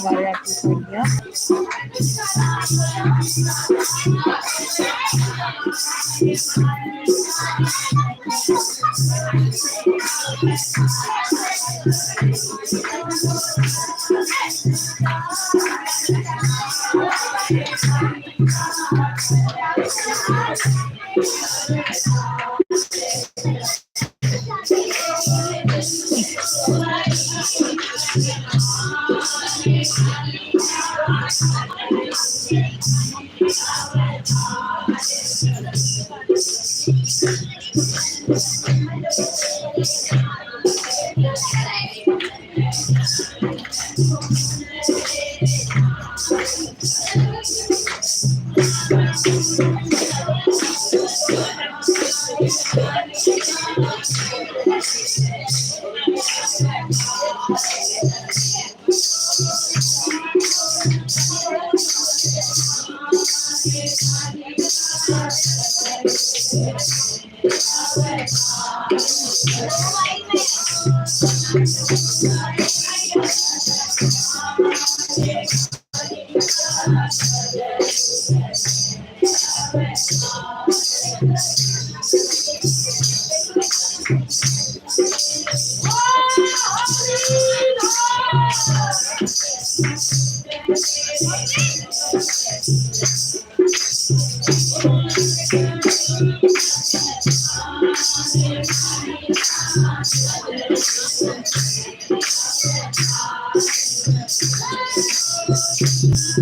हमारे यहाँ की दुनिया।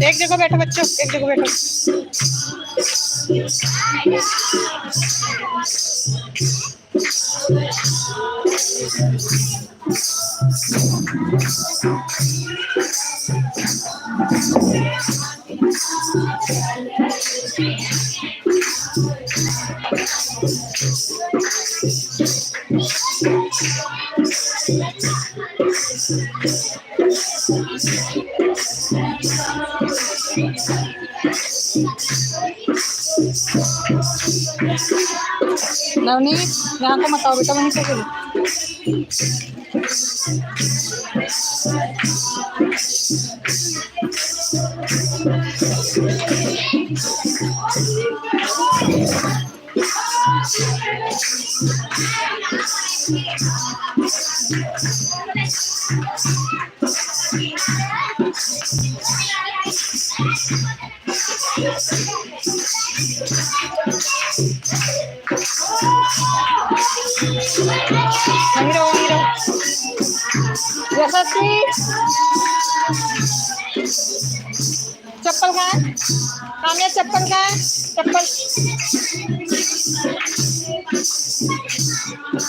एक जगह बैठो बच्चों, एक जगह बैठो। नवनीत, यहाँ को मत आओ बेटा, वहीं से खेलो। वहीं रहो, वहीं रहो। यशस्वी, चप्पल कहाँ है? काम्या चप्पल कहाँ है? चप्पल।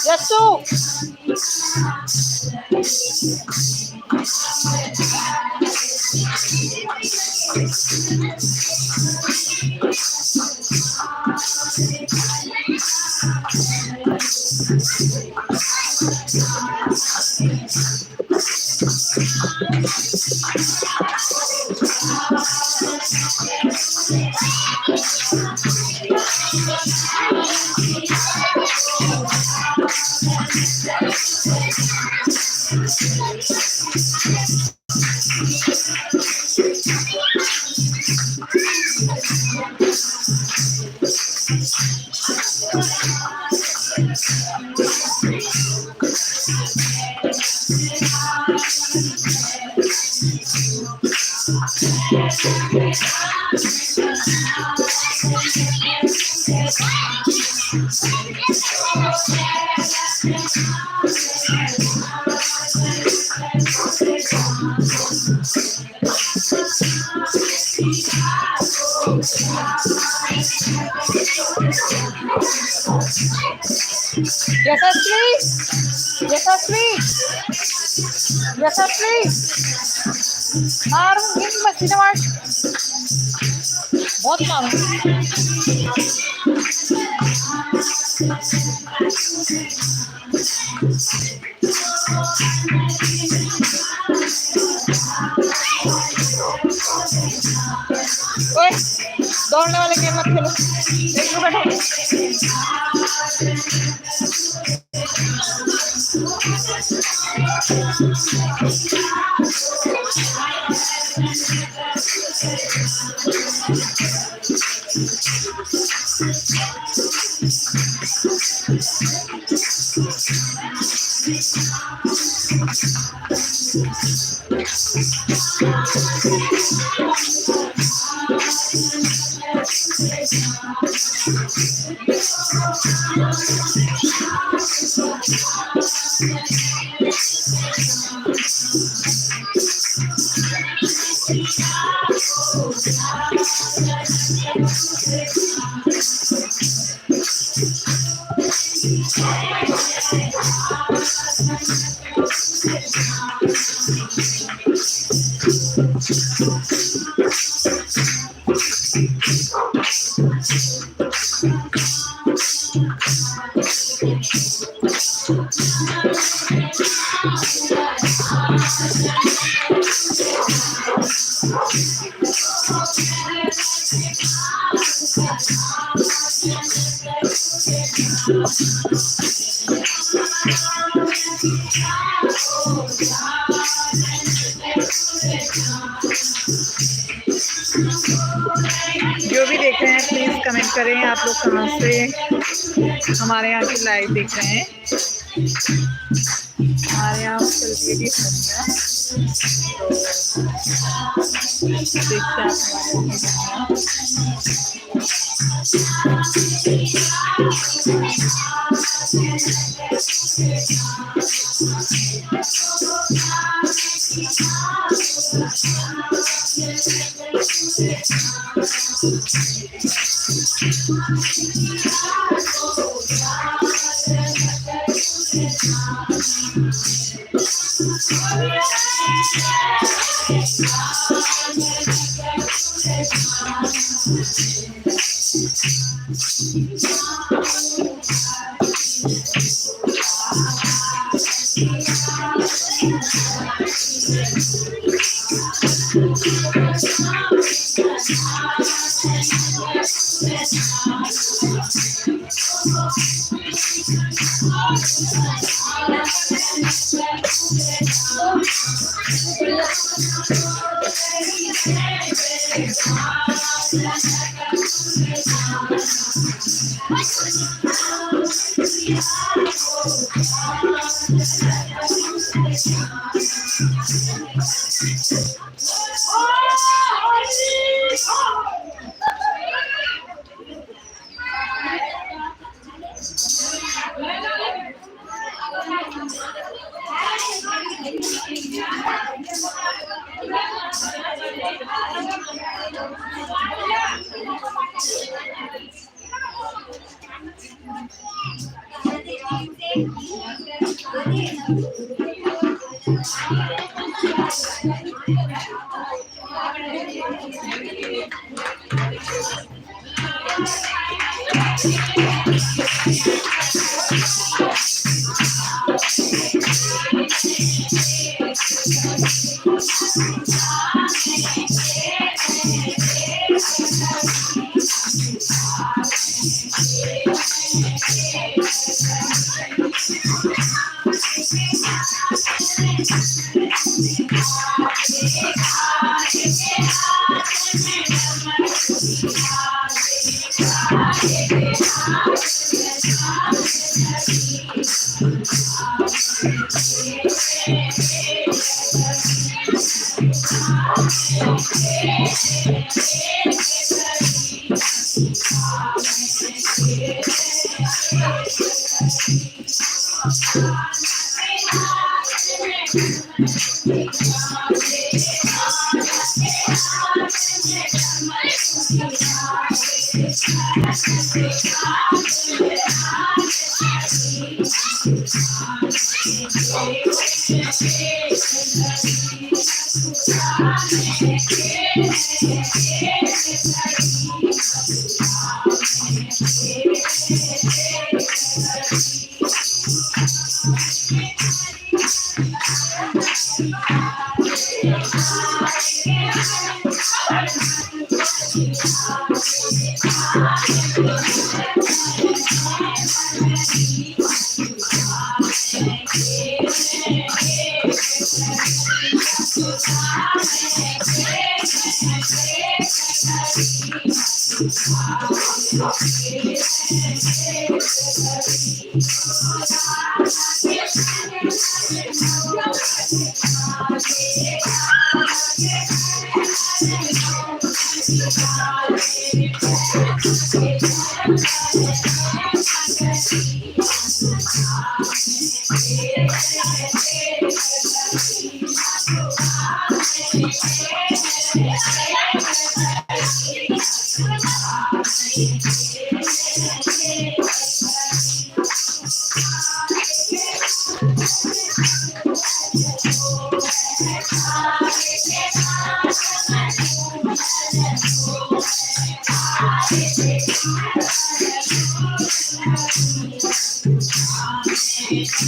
यशु, यशस्वी, यशस्वी, यशस्वी, मार मस्ती न मार, बहुत काम ओए, दौड़ने वाले गेम मत खेलो, एक बैठो। जो भी देख रहे हैं प्लीज कमेंट करें, आप लोग कहाँ से हमारे यहाँ की लाइव देख रहे हैं। हमारे यहाँ चल रही है दुनिया, तो देखते हैं आप हमारे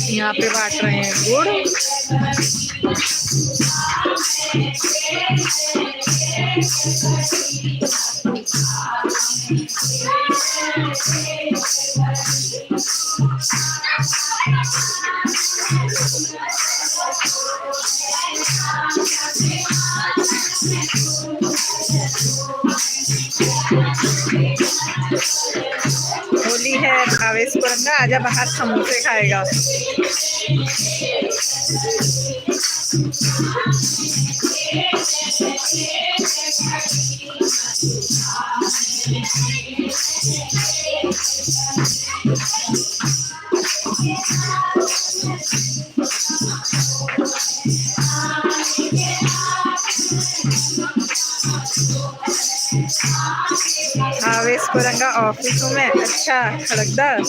यहाँ पे बांट रहे हैं गुड़। होली है, आवेश को रंगा, आजा बाहर समोसे खाएगा। आवेश को रंगा ऑफिसों में, अच्छा खड़कदार।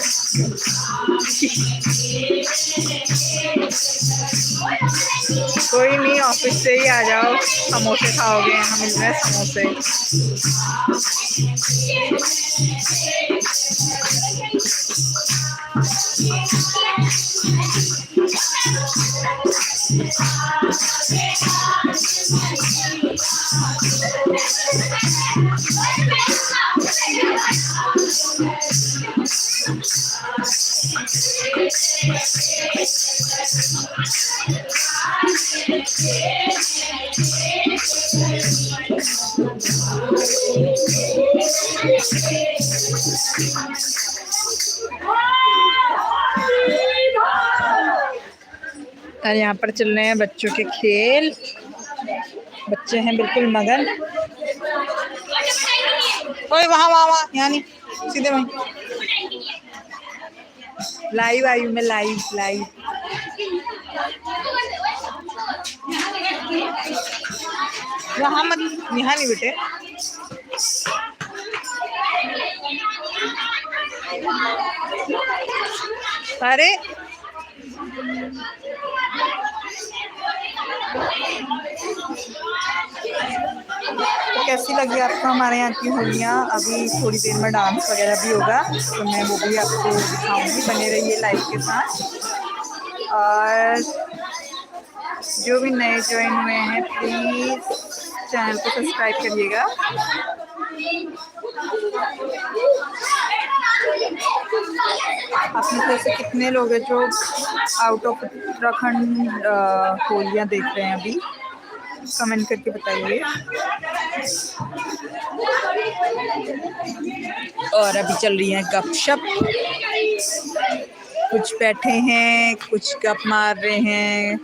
कोई नहीं, ऑफिस से ही आ जाओ, समोसे खाओगे, हम मिल रहे समोसे। और यहाँ पर चल रहे हैं बच्चों के खेल। बच्चे हैं बिल्कुल मगन। ओए वहाँ वहाँ वहाँ, यहाँ नहीं, सीधे वहीं। लाइव आई हूँ मैं, लाइव लाइव। वहाँ मत, यहाँ नहीं बेटे। अरे तो कैसी लगी आपको हमारे यहाँ की होलियाँ? अभी थोड़ी देर में डांस वगैरह भी होगा, तो मैं वो भी आपको दिखाऊंगी। बने रहिए लाइव के साथ। और जो भी नए ज्वाइन हुए हैं, प्लीज़ चैनल को सब्सक्राइब करिएगा। आप में से कितने लोग हैं जो आउट ऑफ उत्तराखंड होलियाँ देख रहे हैं? अभी कमेंट करके बताइए। और अभी चल रही है गपशप। कुछ बैठे हैं, कुछ गप मार रहे हैं।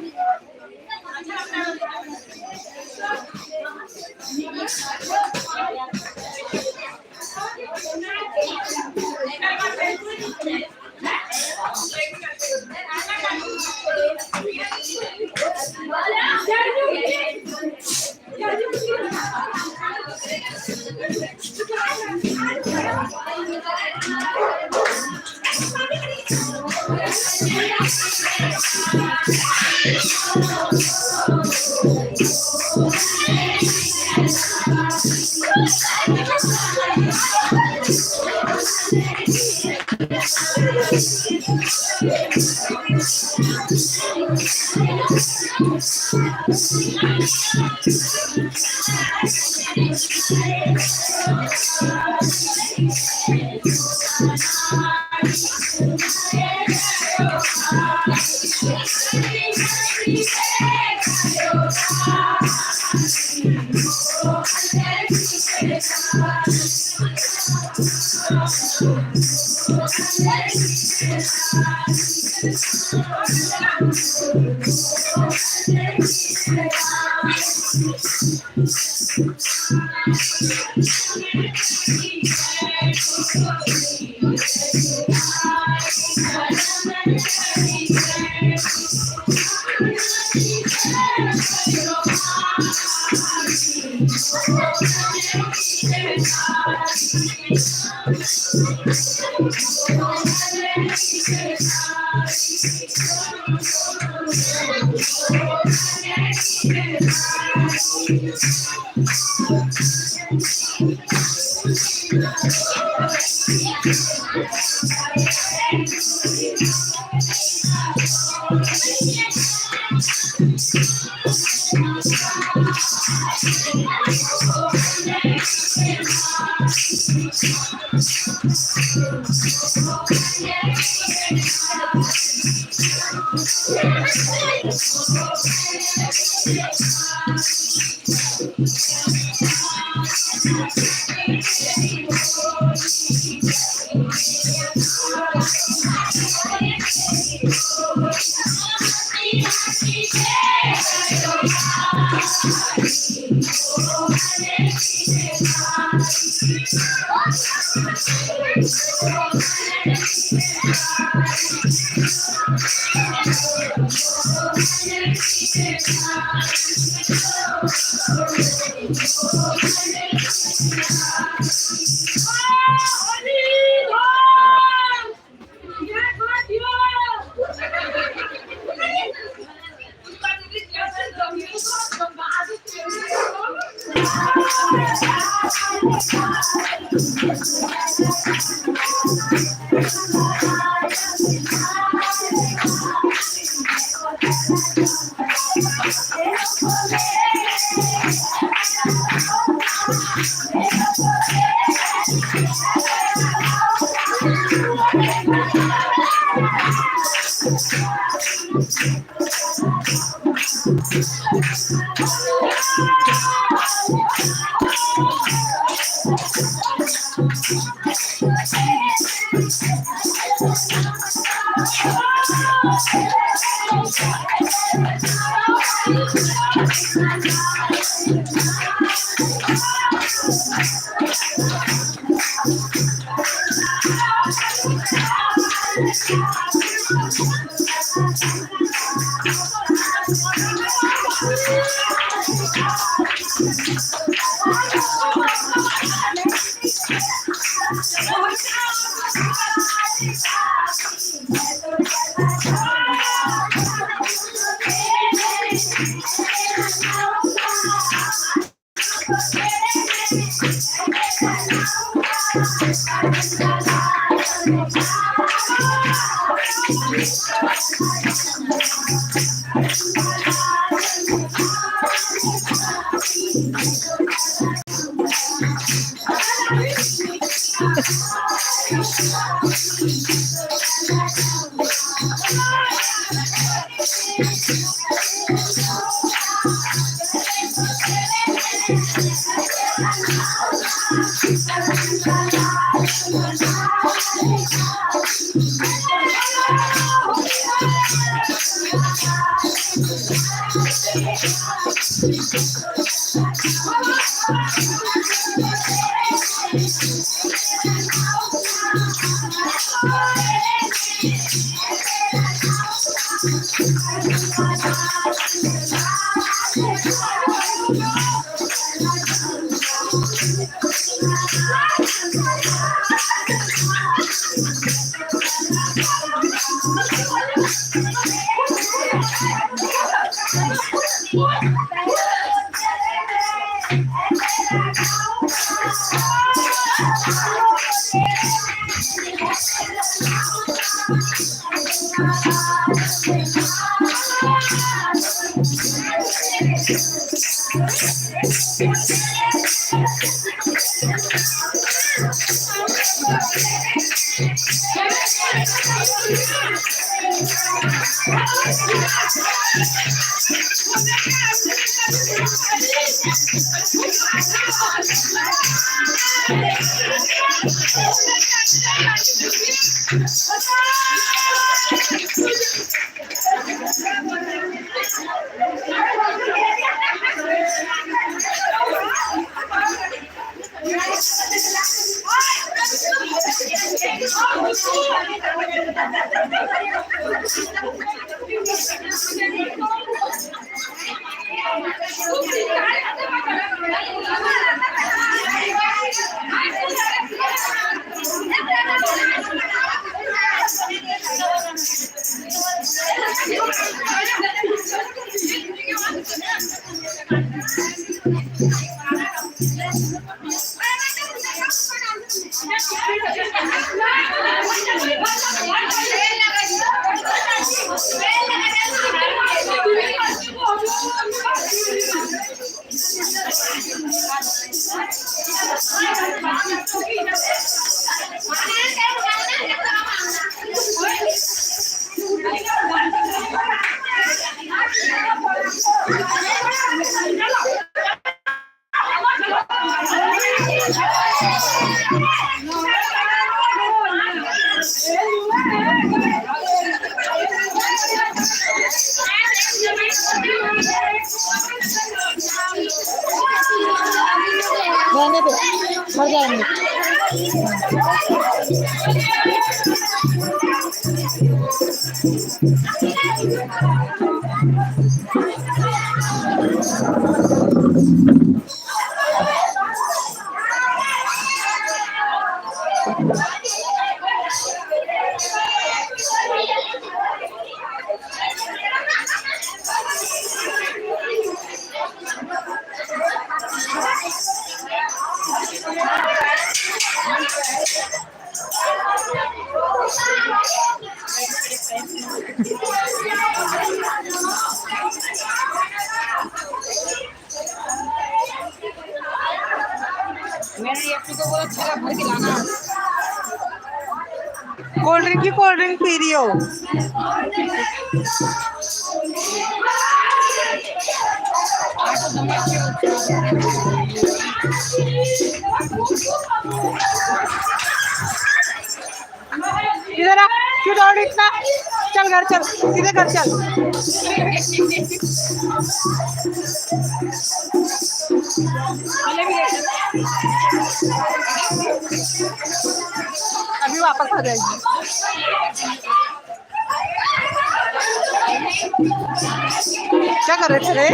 रहने दो, मर जाएंगे। मैंने ये तो बोला थैला भर के लाना। कोल्ड ड्रिंक पी रही हो? इधर आ, क्यों दौड़ इतना? चल घर चल, सीधे घर चल। अभी वापस आ जाएगी। क्या कर रहे थे?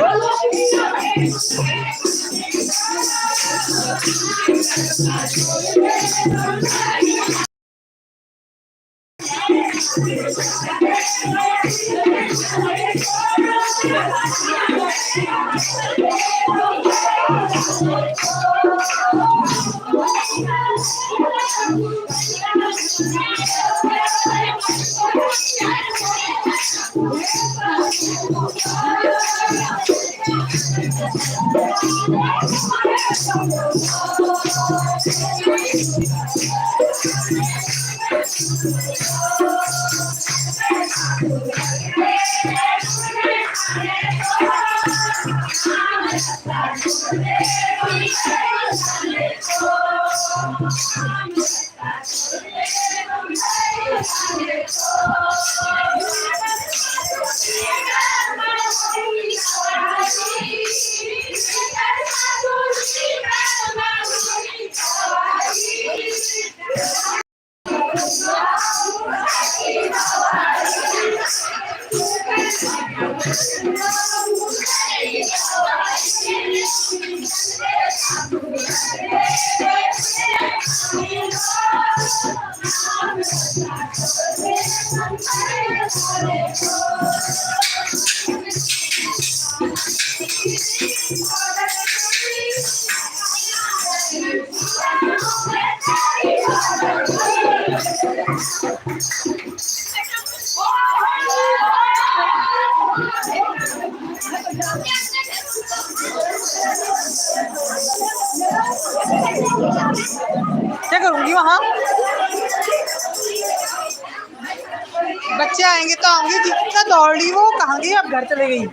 क्या करूंगी वहां? बच्चे आएंगे तो आऊंगी। जितना दौड़ रही वो कहाँ गई, अब घर चले गई।